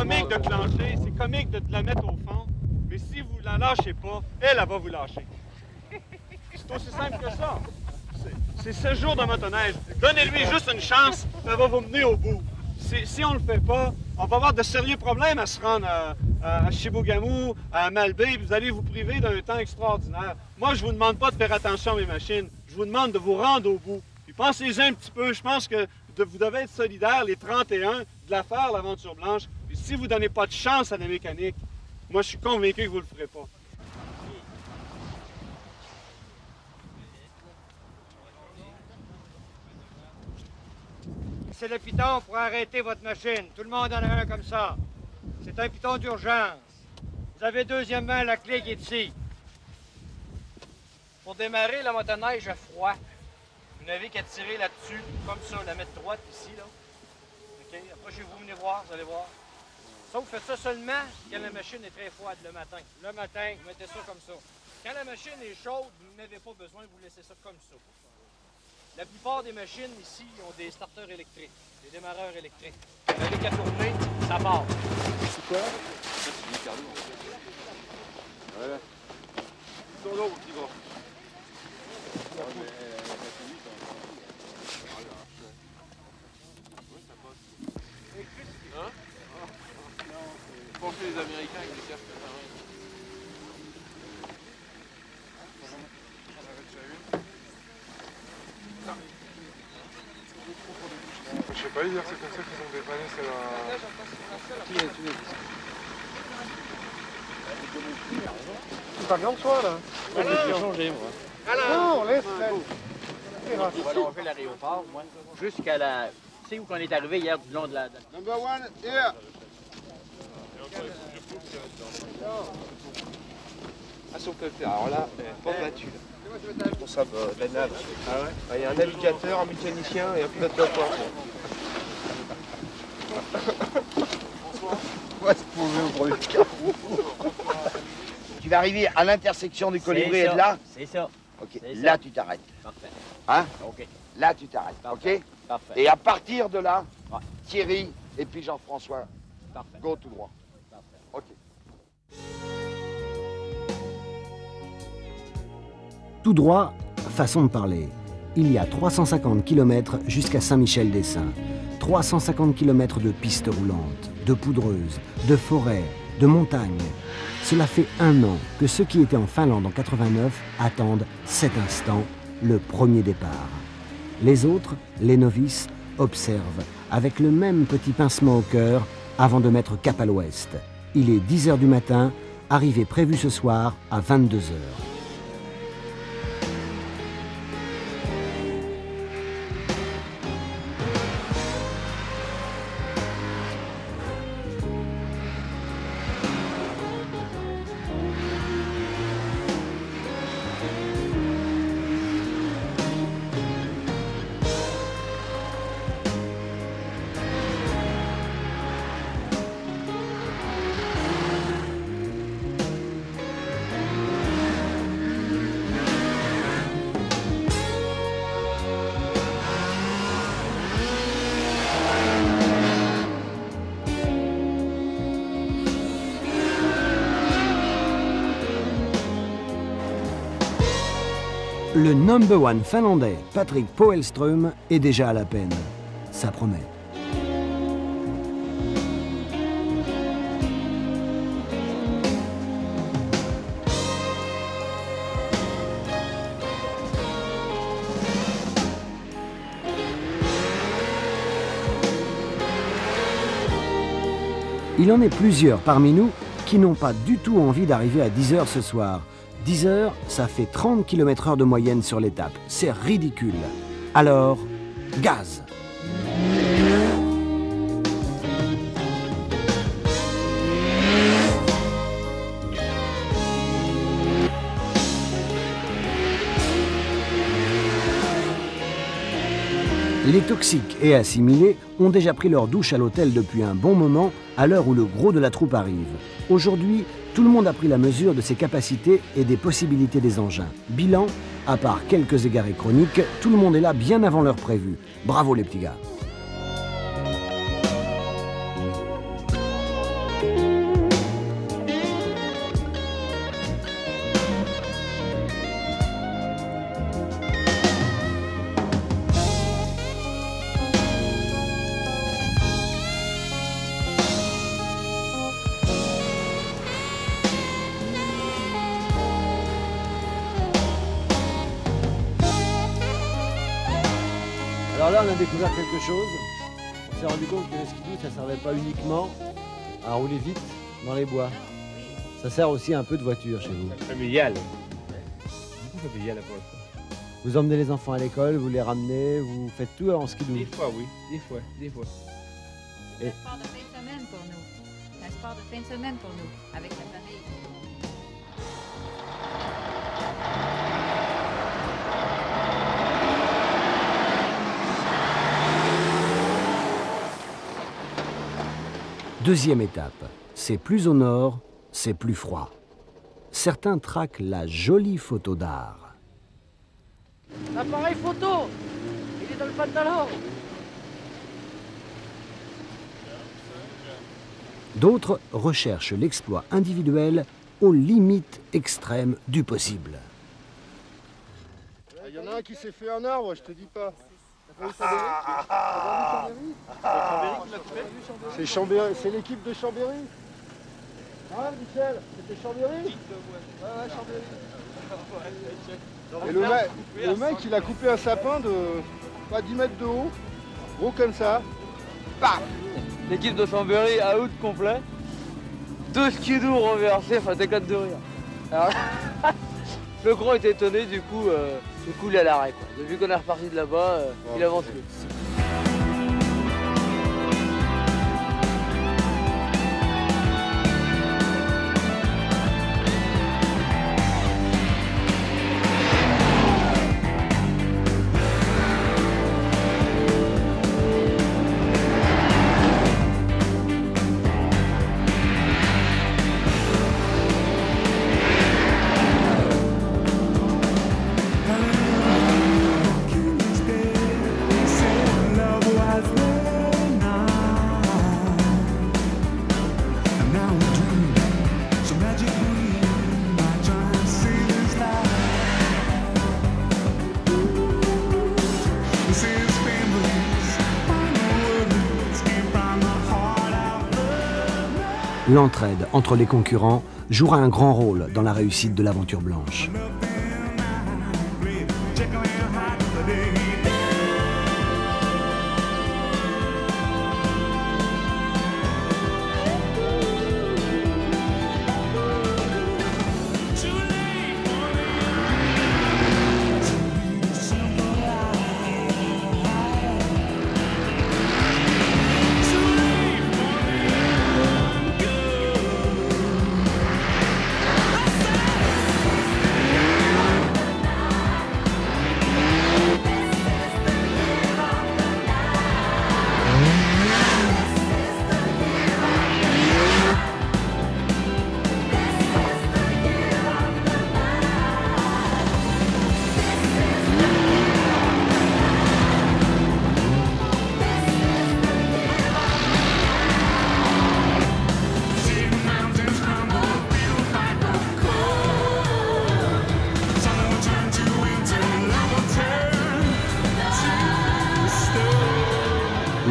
comique de clencher, c'est comique de la mettre au fond, mais si vous la lâchez pas, elle va vous lâcher. C'est aussi simple que ça. C'est 7 jours de motoneige. Donnez-lui juste une chance, elle va vous mener au bout. Si on ne le fait pas, on va avoir de sérieux problèmes à se rendre à Chibougamau, à Malbaie, vous allez vous priver d'un temps extraordinaire. Moi, je ne vous demande pas de faire attention à mes machines, je vous demande de vous rendre au bout. Puis pensez-y un petit peu, je pense que vous devez être solidaires, les 31, de la faire, l'aventure blanche. Puis si vous ne donnez pas de chance à la mécanique, moi, je suis convaincu que vous ne le ferez pas. C'est le piton pour arrêter votre machine. Tout le monde en a un comme ça. C'est un piton d'urgence. Vous avez deuxièmement la clé qui est ici. Pour démarrer la motoneige à froid, vous n'avez qu'à tirer là-dessus, comme ça, la mettre droite ici, là. OK? Approchez-vous, venez voir, vous allez voir. Ça, vous faites ça seulement quand la machine est très froide le matin. Le matin, vous mettez ça comme ça. Quand la machine est chaude, vous n'avez pas besoin, vous laissez ça comme ça. La plupart des machines ici ont des starters électriques, des démarreurs électriques. Vous n'avez qu'à tourner, ça part. C'est quoi? Voilà. Sur l'autre qui va. Hein? Pas fait les Américains avec les casques à main. Je sais pas dire, c'est comme ça qu'ils ont dépanné, c'est la... Tu parles bien de toi, là? Je vais changer, moi. Non, laisse, On va longer l'aéroport, moi, jusqu'à la... Tu sais où qu'on est arrivé hier du long de la... Number one, here! Ah, si on peut le faire. Alors là, porte battue. Pour ça, la nav. Ah ouais? Il y a un navigateur, un mécanicien et un pilote de port. Ouais, c'est pour le pour les carreaux. Tu vas arriver à l'intersection du colibri et de là. C'est ça. Ok. Là, tu t'arrêtes. Parfait. Hein? OK. Là, tu t'arrêtes. Parfait. Ok? Parfait. Et à partir de là, Ouais. Thierry et puis Jean-François, Parfait. go tout droit. Parfait. Ok. Tout droit, façon de parler. Il y a 350 km jusqu'à Saint-Michel-des-Saints. 350 km de pistes roulantes, de poudreuses, de forêts, de montagnes. Cela fait 1 an que ceux qui étaient en Finlande en 89 attendent cet instant, le premier départ. Les autres, les novices, observent avec le même petit pincement au cœur avant de mettre cap à l'ouest. Il est 10 h du matin, arrivée prévue ce soir à 22 h. Le number one finlandais, Patrick Poelström, est déjà à la peine. Ça promet. Il en est plusieurs parmi nous qui n'ont pas du tout envie d'arriver à 10 h ce soir. 10 h, ça fait 30 km/h de moyenne sur l'étape. C'est ridicule. Alors, gaz! Les toxiques et assimilés ont déjà pris leur douche à l'hôtel depuis un bon moment, à l'heure où le gros de la troupe arrive. Aujourd'hui, tout le monde a pris la mesure de ses capacités et des possibilités des engins. Bilan, à part quelques égarés chroniques, tout le monde est là bien avant l'heure prévue. Bravo les petits gars. là, on a découvert quelque chose. On s'est rendu compte que le skidoo, ça ne servait pas uniquement à rouler vite dans les bois. Ça sert aussi un peu de voiture chez vous. Familial. Beaucoup familial pour le coup. Vous emmenez les enfants à l'école, vous les ramenez, vous faites tout en skidoo. Des fois, oui. Des fois. C'est un sport de fin de semaine pour nous. C'est un sport de fin de semaine pour nous, avec la famille. Deuxième étape, c'est plus au nord, c'est plus froid. Certains traquent la jolie photo d'art. L'appareil photo, il est dans le pantalon. D'autres recherchent l'exploit individuel aux limites extrêmes du possible. Il y en a un qui s'est fait un arbre, je te dis pas. C'est Chambéry, c'est l'équipe de Chambéry. Ah Michel, c'était Chambéry. Ouais, Chambéry. Et le mec, il a coupé un sapin de pas 10 mètres de haut, gros comme ça. Paf. L'équipe de Chambéry à out complet. 2 skidoos renversés, enfin t'éclates de rire. Alors, le grand était étonné, du coup il est à l'arrêt. Depuis qu'on est reparti de là-bas, il avance plus. L'entraide entre les concurrents jouera un grand rôle dans la réussite de l'aventure blanche.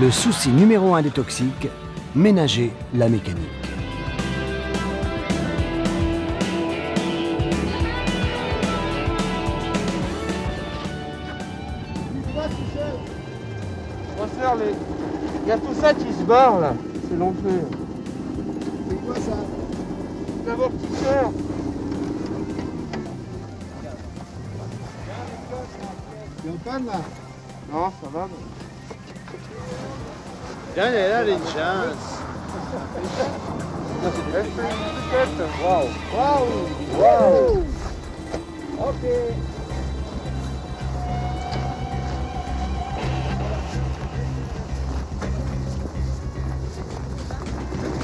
Le souci numéro 1 des toxiques, ménager la mécanique. On va faire les... Il y a tout ça qui se barre là. C'est l'enfer. C'est quoi ça? L'amortisseur. T'es en panne là? Non, ça va. Tiens, il a une chance. Waouh. Waouh. Ok.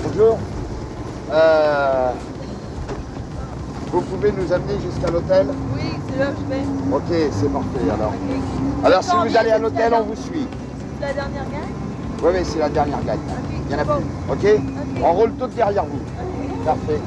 Bonjour. Vous pouvez nous amener jusqu'à l'hôtel? Oui, c'est là que je vais. Ok, c'est parfait alors. Okay. Alors si vous allez à l'hôtel, on vous suit. C'est la dernière gagne? Oui, mais c'est la dernière gagne. Okay. Il y en a plus. Ok? On roule toutes derrière vous. Okay. Parfait.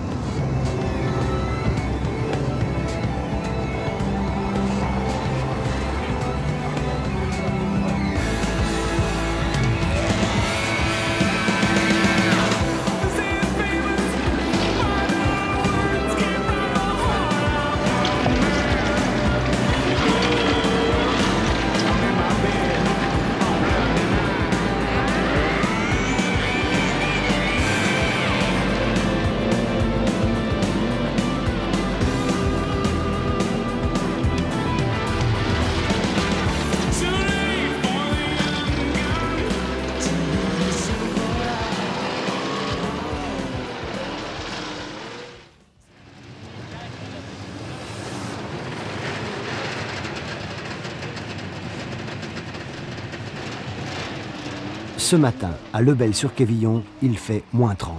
Ce matin, à Lebel-sur-Quévillon, il fait -30.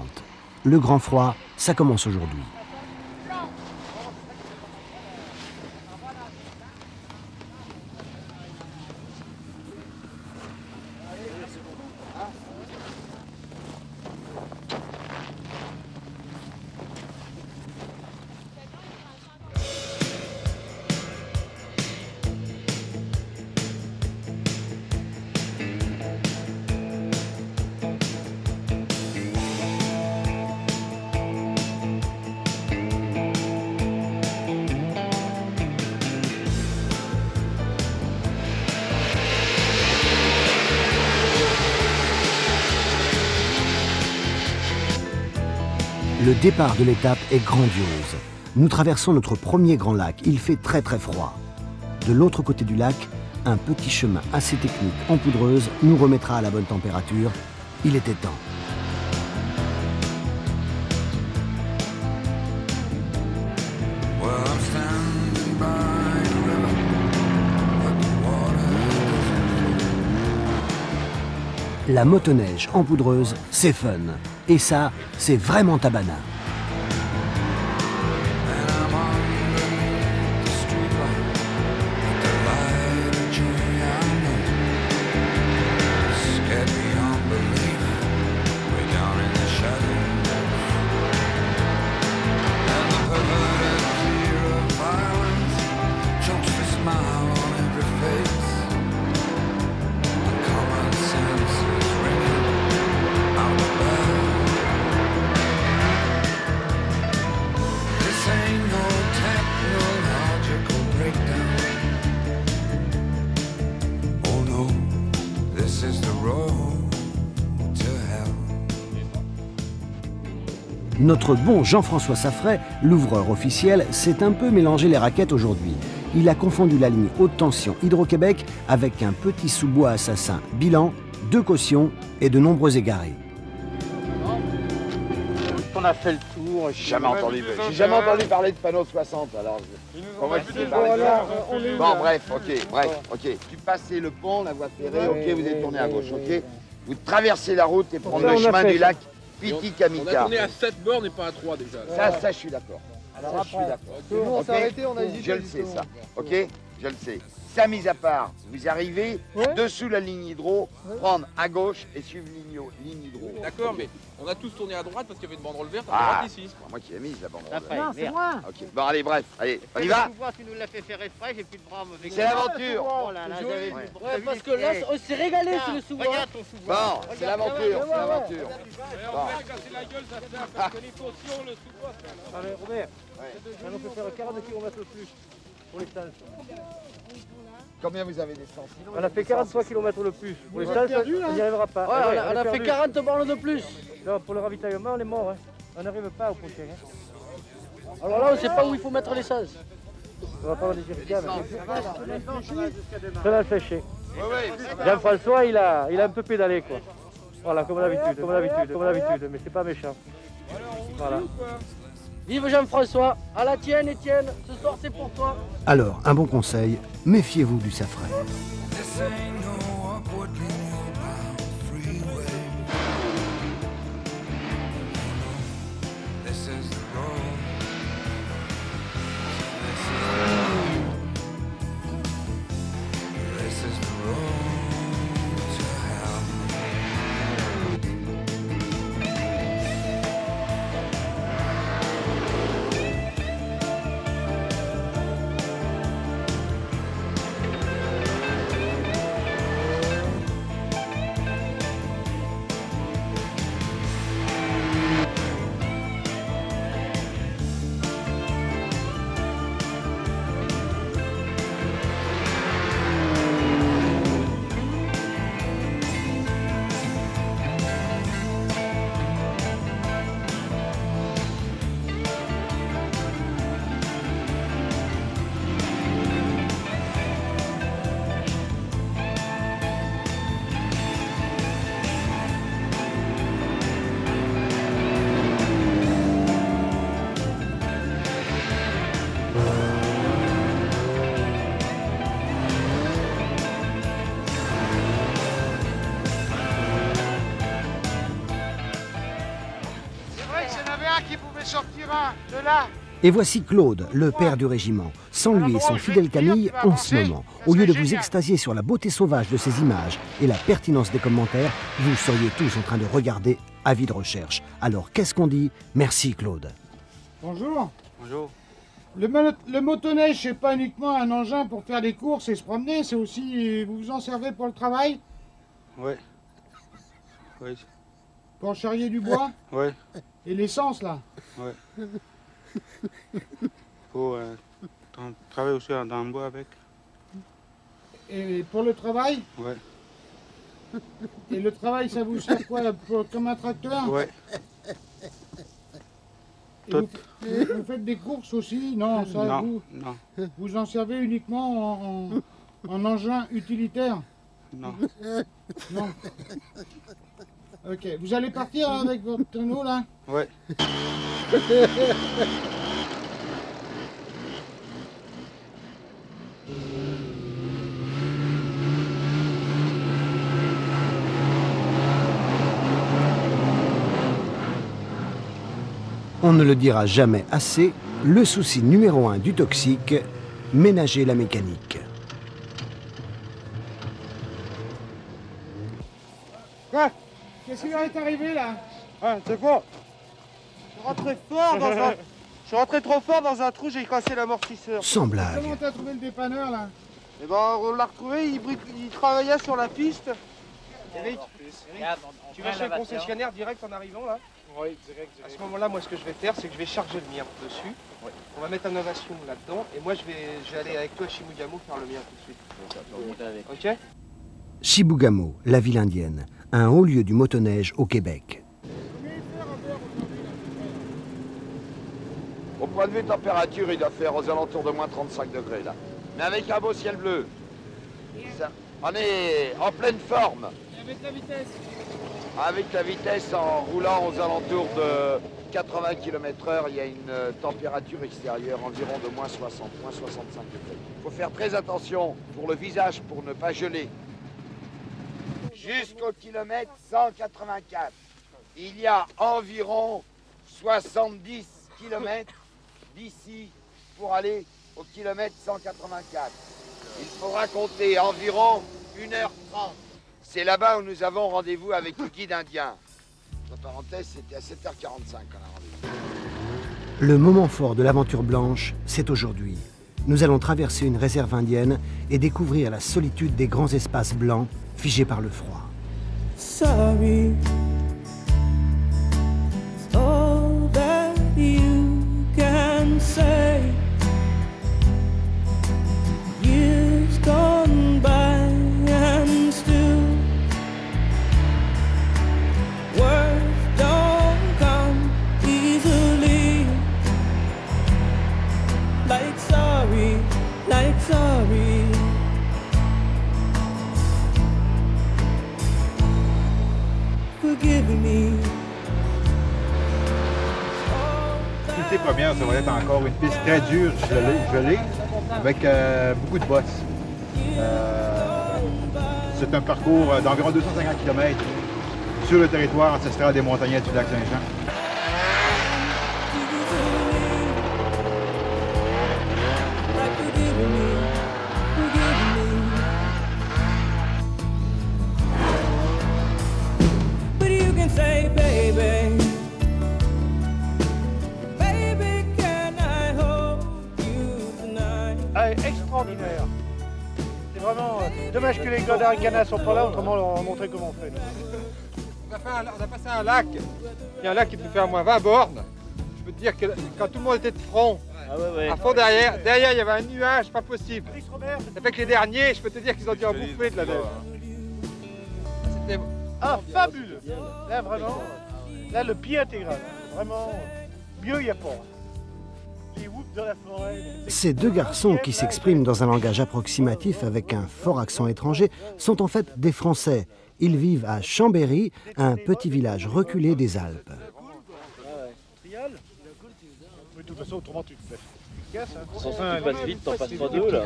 Le grand froid, ça commence aujourd'hui. Le départ de l'étape est grandiose. Nous traversons notre premier grand lac. Il fait très froid. De l'autre côté du lac, un petit chemin assez technique en poudreuse nous remettra à la bonne température. Il était temps. La motoneige en poudreuse, c'est fun. Et ça, c'est vraiment tabanin. Notre bon Jean-François Saffray, l'ouvreur officiel, s'est un peu mélangé les raquettes aujourd'hui. Il a confondu la ligne haute tension Hydro-Québec avec un petit sous-bois assassin. Bilan, 2 cautions et de nombreux égarés. On a fait le tour. J'ai jamais entendu parler de panneau 60. Alors, on va quitter par les gars. Bon, bref, ok. Tu passez le pont, la voie ferrée, ok, vous êtes tourné à gauche, ok. Vous traversez la route et prendre le chemin du lac Piti-Kamika. On a tourné à 7 bornes et pas à 3 déjà. Ça, je suis d'accord. Ça, je suis d'accord. Nous, on s'est arrêté, on a hésité. Je le sais, ça. Ok, je le sais. Ça, mis à part, vous arrivez dessous la ligne hydro, prendre à gauche et suivre ligne hydro. D'accord, mais on a tous tourné à droite parce qu'il y avait une banderole verte à droite ici. Moi qui ai mis la banderole verte. Non, c'est moi. Ok, bon, allez, bref, allez, on y va. Tu nous l'as fait faire exprès, j'ai plus de bras mauvais. C'est l'aventure. Oh là là, j'avais vu. Ouais, parce que là, on s'est régalé sur le sous-bois. Regarde ton sous-bois. Bon, c'est l'aventure, c'est l'aventure. Casser la gueule, ça fait parce que les cautions, le sous-bois. Allez, Robert, on peut faire 40 km de plus pour les stages. Combien vous avez d'essence? On a fait 43 km de plus. Pour les stages, on n'y arrivera pas. Ouais, on a fait 40 bornes de plus. Non, pour le ravitaillement, on est mort. Hein. On n'arrive pas au prochain. Hein. Alors là, on ne sait pas où il faut mettre l'essence. On va prendre des jerrycans. Ça va le sécher. Jean-François, il a un peu pédalé, quoi. Voilà, comme d'habitude, mais c'est pas méchant. Voilà. Vive Jean-François, à la tienne Étienne, ce soir c'est pour toi. Alors, un bon conseil, méfiez-vous du Saffray. les sortira de là. Et voici Claude, le père du régiment. Sans lui et son fidèle Camille, en ce moment, au lieu de vous extasier sur la beauté sauvage de ces images et la pertinence des commentaires, vous seriez tous en train de regarder avis de recherche. Alors qu'est-ce qu'on dit? Merci Claude. Bonjour. Bonjour. Le motoneige, c'est pas uniquement un engin pour faire des courses et se promener, c'est aussi, vous vous en servez pour le travail? Oui. Oui. Pour charrier du bois? Oui. Et l'essence, là? Oui. Pour travailler aussi dans le bois avec. Et pour le travail? Oui. Et le travail, ça vous sert quoi, comme un tracteur? Oui. Vous faites des courses aussi? Non, ça, non, vous en servez uniquement en engin utilitaire? Non. Non. Ok, vous allez partir avec votre traîneau là? Oui. On ne le dira jamais assez, le souci numéro 1 du toxique, ménager la mécanique. Quoi? Qu'est-ce qui leur est arrivé là? Ah, c'est quoi? Je suis rentré trop fort dans un trou, j'ai cassé l'amortisseur. Sans blague. Comment t'as trouvé le dépanneur là? Eh ben, on l'a retrouvé, il travaillait sur la piste. Eric, tu vas chez le concessionnaire direct en arrivant là? Oui, direct. À ce moment-là, moi, ce que je vais faire, c'est que je vais charger le mien dessus. Oui. On va mettre Innovation là-dedans. Et moi, je vais aller avec toi à Chibougamau faire le mien tout de suite. Ok? Chibougamau, la ville indienne, un haut lieu du motoneige au Québec. Au point de vue température, il doit faire aux alentours de moins 35 degrés là. Mais avec un beau ciel bleu. Ça, on est en pleine forme. Et avec la vitesse? Avec la vitesse, en roulant aux alentours de 80 km/h, il y a une température extérieure environ de moins 60, moins 65 degrés. Il faut faire très attention pour le visage pour ne pas geler. Jusqu'au kilomètre 184, il y a environ 70 km d'ici pour aller au kilomètre 184. Il faudra compter environ 1h30. C'est là-bas où nous avons rendez-vous avec le guide indien. Entre parenthèses, c'était à 7h45 qu'on a rendez-vous. Le moment fort de l'aventure blanche, c'est aujourd'hui. Nous allons traverser une réserve indienne et découvrir la solitude des grands espaces blancs figés par le froid. Sorry, it's all that you can say. Years gone by and still words don't come easily. Like sorry, like sorry. Forgive me. L'activité première, ça va être encore une piste très dure, gelée, avec beaucoup de bosses. C'est un parcours d'environ 250 km sur le territoire ancestral des montagnais du lac Saint-Jean. Extraordinaire. C'est vraiment dommage que les gars d'Arikana sont pas là, autrement on leur a montré comment on fait. On a passé un lac. Il y a un lac qui peut faire moins 20 bornes. Je peux te dire que quand tout le monde était de front, à fond derrière il y avait un nuage pas possible. Ça fait que les derniers, je peux te dire qu'ils ont dû en bouffer de la neige. C'était fabuleux. Là vraiment, là le pied intégral. Vraiment, mieux il n'y a pas. De la forêt. Ces deux garçons qui s'expriment dans un langage approximatif avec un fort accent étranger sont en fait des Français. Ils vivent à Chambéry, un petit village reculé des Alpes. De toute façon, autrement tu te fais. Sans ça, tu passes vite, t'en passes pas deux là.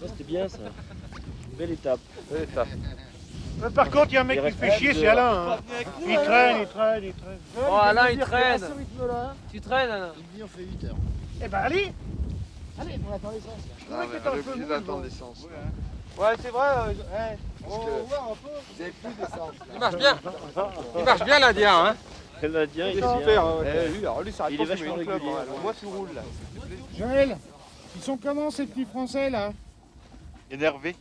C'était bien ça. Belle étape. Belle étape. Par contre, il y a un mec qui fait chier, c'est Alain. Hein. Il traîne. Oh, Alain, il traîne. Tu traînes, Alain. Il dit on fait 8 heures. Eh ben, allez, on attend l'essence. Non, mais on est obligé d'attendre l'essence. Ouais, c'est vrai. On va voir un peu. Vous avez plus d'essence. Il marche bien l'Indien, hein. L'Indien, il est super. lui, ça il est vachement régulier. Moi, tu roules là. Joël, ils sont comment ces petits Français là? Énervé.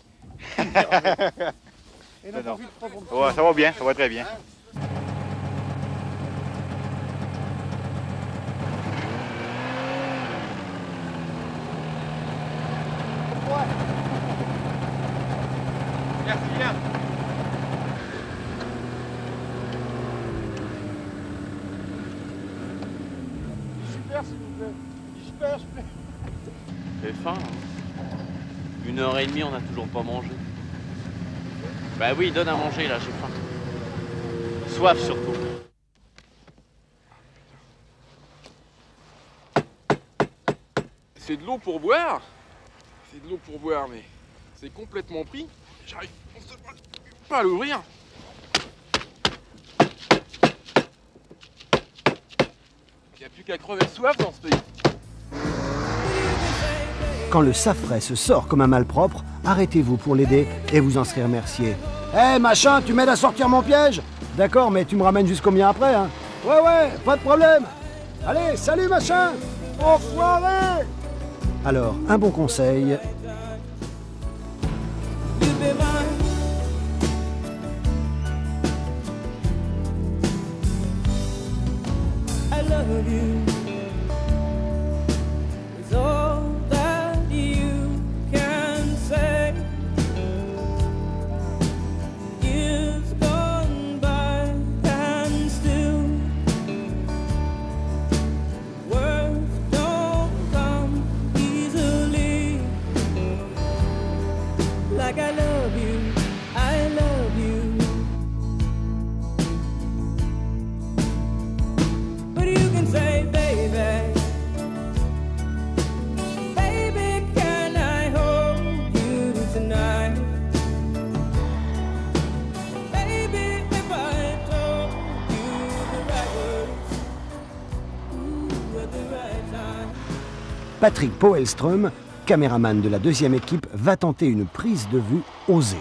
Et là, t'as vu de prendre- Ouais, ça va bien, ça va très bien. Merci bien. Super, s'il vous plaît. Super. J'ai faim. Hein. 1h30, on n'a toujours pas mangé. Bah oui, donne à manger là, j'ai faim. Soif surtout. C'est de l'eau pour boire. C'est de l'eau pour boire, mais c'est complètement pris. J'arrive pas à l'ouvrir. Il n'y a plus qu'à crever de soif dans ce pays. Quand le Safret se sort comme un malpropre, arrêtez-vous pour l'aider et vous en serez remercié. Hé machin, tu m'aides à sortir mon piège? D'accord, mais tu me ramènes jusqu'au mien après, hein? Ouais, pas de problème. Allez, salut machin. Enfoiré. Alors, un bon conseil. I love you. It's all that you can say. Years gone by and still words don't come easily. Like I love you, I love you. But you can say, baby, baby, can I hold you tonight? Baby, if I told you the right words, ooh, at the right time. Patrick Poelström, caméraman de la deuxième équipe, va tenter une prise de vue osée.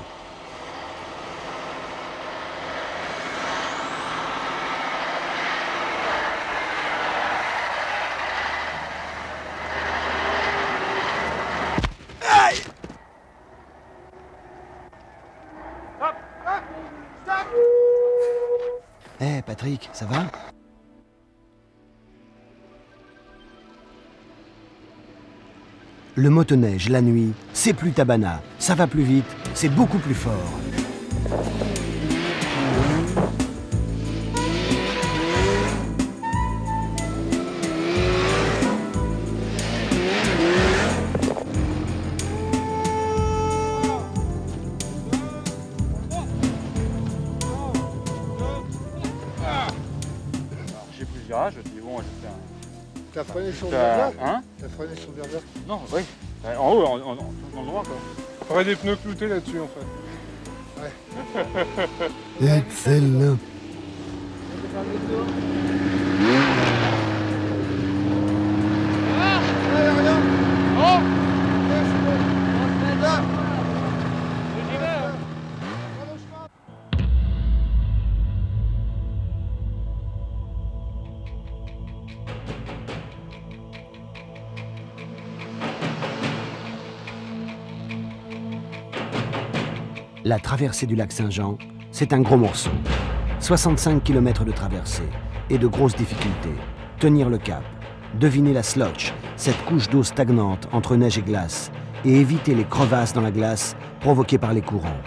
Hé Patrick, ça va? Le motoneige la nuit, c'est plus Tabana, ça va plus vite, c'est beaucoup plus fort. J'ai pris le virage, je dis bon, je fais un... T'as freiné sur le verre? Hein? T'as freiné sur le verre? Non, oui. En haut, dans le droit, quoi. Faudrait des pneus cloutés là-dessus, en fait. Excellent. La traversée du lac Saint-Jean, c'est un gros morceau. 65 km de traversée et de grosses difficultés. Tenir le cap, deviner la slush, cette couche d'eau stagnante entre neige et glace, et éviter les crevasses dans la glace provoquées par les courants.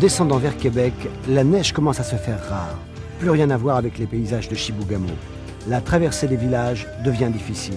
descendant vers Québec, la neige commence à se faire rare. Plus rien à voir avec les paysages de Chibougamau. La traversée des villages devient difficile.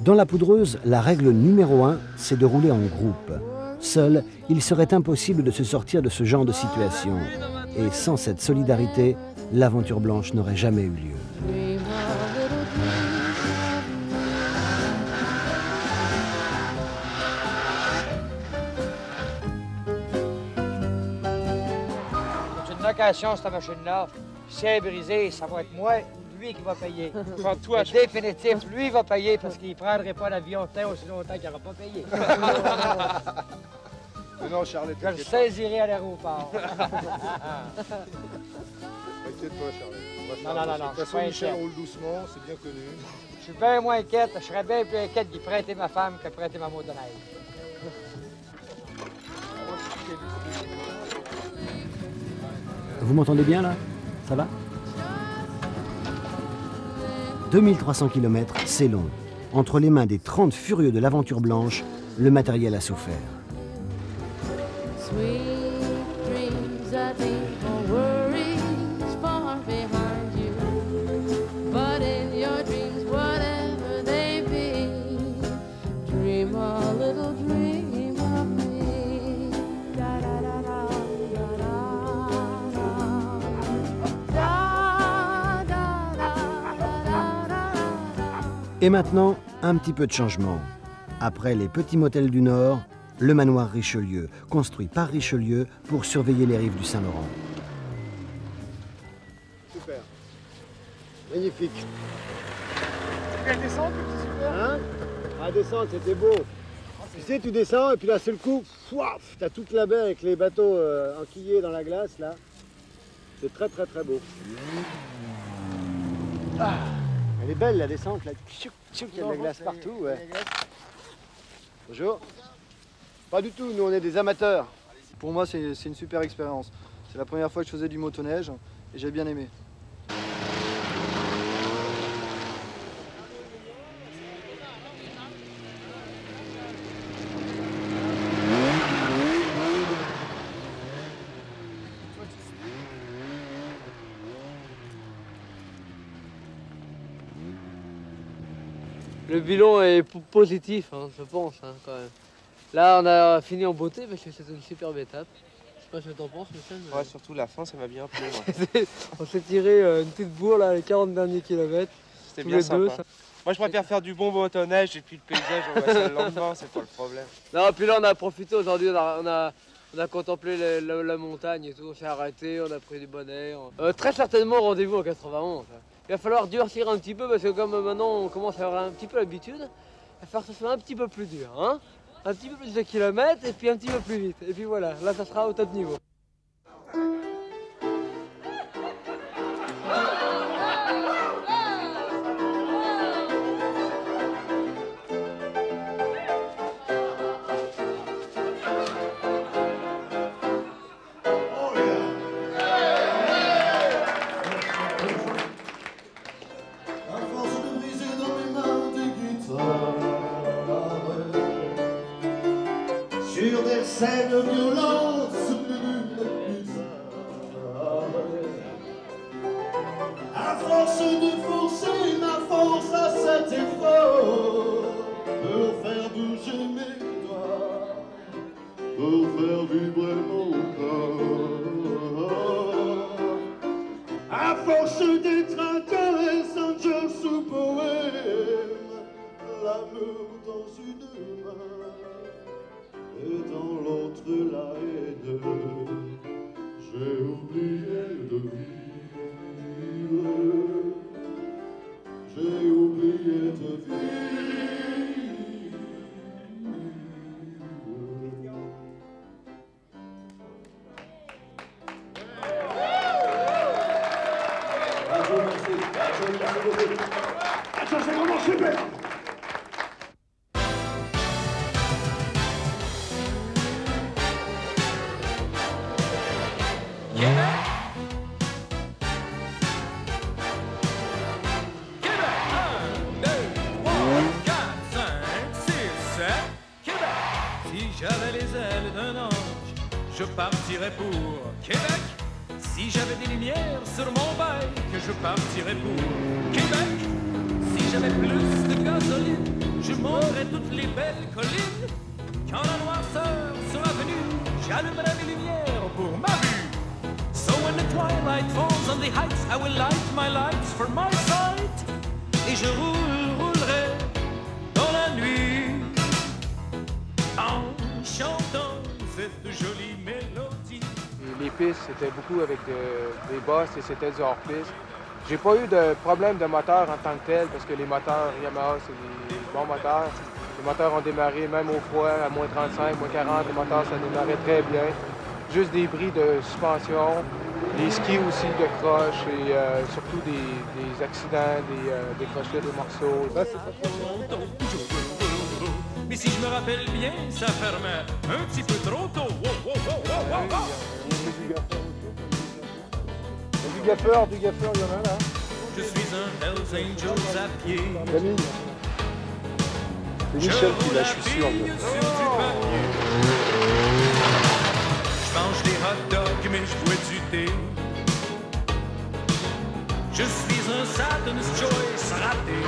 Dans la poudreuse, la règle numéro 1, c'est de rouler en groupe. Seul, il serait impossible de se sortir de ce genre de situation. Et sans cette solidarité, l'aventure blanche n'aurait jamais eu lieu. C'est une location, cette machine-là. Si elle est brisée, ça va être moi ou lui qui va payer. Enfin, toi, c'est définitif, lui va payer parce qu'il ne prendrait pas l'avion aussi longtemps qu'il n'aura pas payé. Non, Charlotte. Je le saisirai à l'aéroport. T'inquiète pas, Charlotte. Non. De toute façon, Michel roule doucement, c'est bien connu. Je suis bien moins inquiète. Je serais bien plus inquiète d'y prêter ma femme que de prêter ma motoneige. Vous m'entendez bien là? Ça va? 2300 km, c'est long. Entre les mains des 30 furieux de l'aventure blanche, le matériel a souffert. Et maintenant, un petit peu de changement. Après les petits motels du Nord, le manoir Richelieu, construit par Richelieu pour surveiller les rives du Saint-Laurent. Super. Magnifique. Quelle descente, c'est super. Hein? À descendre, c'était beau. Tu sais, tu descends et puis d'un seul coup, t'as toute la baie avec les bateaux enquillés dans la glace, là. C'est très très très beau. Ah, elle est belle la descente, là. Il y a de la glace partout, ouais. Bonjour. Pas du tout, nous on est des amateurs. Pour moi, c'est une super expérience. C'est la première fois que je faisais du motoneige et j'ai bien aimé. Le bilan est positif, hein, je pense, hein, quand même. Là, on a fini en beauté parce que c'était une superbe étape. Je sais pas ce que t'en penses, Michel. Ouais, surtout la fin, ça m'a bien plu. On s'est tiré une petite bourre, là, les 40 derniers kilomètres. C'était bien sympa. Moi, je préfère faire du bon motoneige et puis le paysage, on voit ça le lendemain, c'est pas le problème. Non, puis là, on a profité aujourd'hui, on a contemplé la montagne et tout, on s'est arrêté, on a pris du bon air. Très certainement, rendez-vous en 91. Il va falloir durcir un petit peu parce que comme maintenant on commence à avoir un petit peu l'habitude, il va falloir que ça soit un petit peu plus dur. Hein, un petit peu plus de kilomètres et puis un petit peu plus vite. Et puis voilà, là ça sera au top niveau. Sur des scènes violentes à force de forcer ma force à cet effort pour faire bouger mes doigts, pour faire vibrer mon corps. Ça, c'est vraiment super. J'avais les ailes d'un ange, je partirais pour Québec. Si j'avais des lumières sur mon bike, je partirais pour Québec. Si j'avais plus de gasoline, je monterais toutes les belles collines. Quand la noirceur sera venue, j'allumerai mes lumières pour ma vue. So when the twilight falls on the heights, I will light my lights for my sight. Et je roulerai dans la nuit en chantant cette jolie mélodie. Les pistes, c'était beaucoup avec des bosses et c'était du hors-piste. J'ai pas eu de problème de moteur en tant que tel parce que les moteurs Yamaha, c'est des bons moteurs. Les moteurs ont démarré même au froid, à moins 35, moins 40, les moteurs ça démarrait très bien. Juste des bris de suspension, des skis aussi de croche et surtout des accidents, des crochets de morceaux. Mais si je me rappelle bien, ça fermait un petit peu trop tôt. Du gaffeur, il y en a là. Je suis un Hells Angels à pied. C'est Michel qui l'a, je suis sûr. Je mange des hot dogs, mais je bois du thé. Je suis un Satan's Choice raté.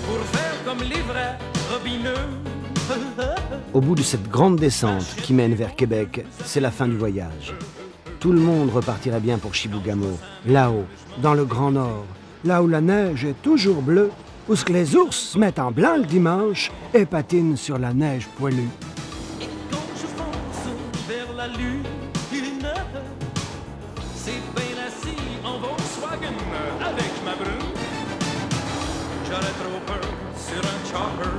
Pour faire comme les vrais robineux. Au bout de cette grande descente qui mène vers Québec, c'est la fin du voyage. Tout le monde repartirait bien pour Chibougamau, là-haut, dans le Grand Nord, là où la neige est toujours bleue, où ce que les ours se mettent en blanc le dimanche et patinent sur la neige poilue. Et quand je fonce vers la lune, c'est bien assis en Volkswagen avec ma brune. J'aurais trop peur sur un chopper.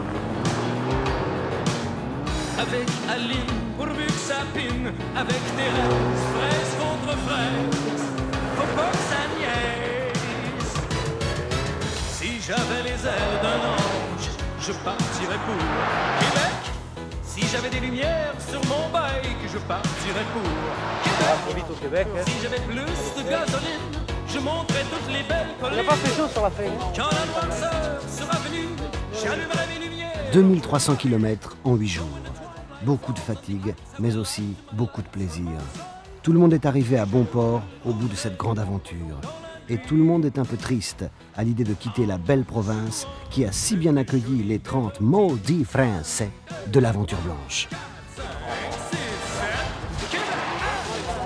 Avec Aline, pourvu que ça pine, avec Thérèse, fraise contre fraise, faut pas que ça niaise. Si j'avais les ailes d'un ange, je partirais pour Québec. Si j'avais des lumières sur mon bike, je partirais pour Québec. Si j'avais plus de gasoline, je monterais toutes les belles collines. Quand la noirceur sera venue, j'allumerai mes lumières. 2300 km en 8 jours. Beaucoup de fatigue, mais aussi beaucoup de plaisir. Tout le monde est arrivé à bon port au bout de cette grande aventure. Et tout le monde est un peu triste à l'idée de quitter la belle province qui a si bien accueilli les 30 maudits Français de l'aventure blanche.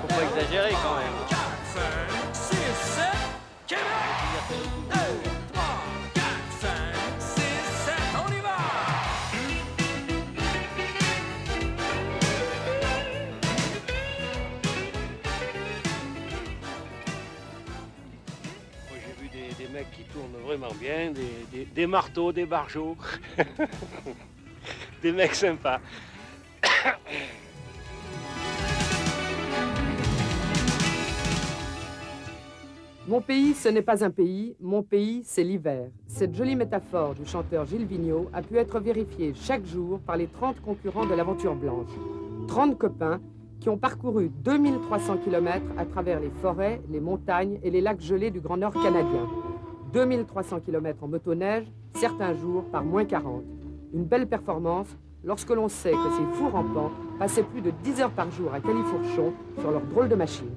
Faut pas exagérer quand même. 4, 5, 6, 7, Québec! 1, 2, 3, 4, 5, 6, 7, on y va! Moi j'ai vu des mecs qui tournent vraiment bien, des marteaux, des barjots, des mecs sympas. Mon pays, ce n'est pas un pays, mon pays, c'est l'hiver. Cette jolie métaphore du chanteur Gilles Vigneault a pu être vérifiée chaque jour par les 30 concurrents de l'aventure blanche. 30 copains qui ont parcouru 2300 km à travers les forêts, les montagnes et les lacs gelés du Grand Nord canadien. 2300 km en motoneige, certains jours par moins 40. Une belle performance lorsque l'on sait que ces fous rampants passaient plus de 10 heures par jour à Califourchon sur leur drôle de machine.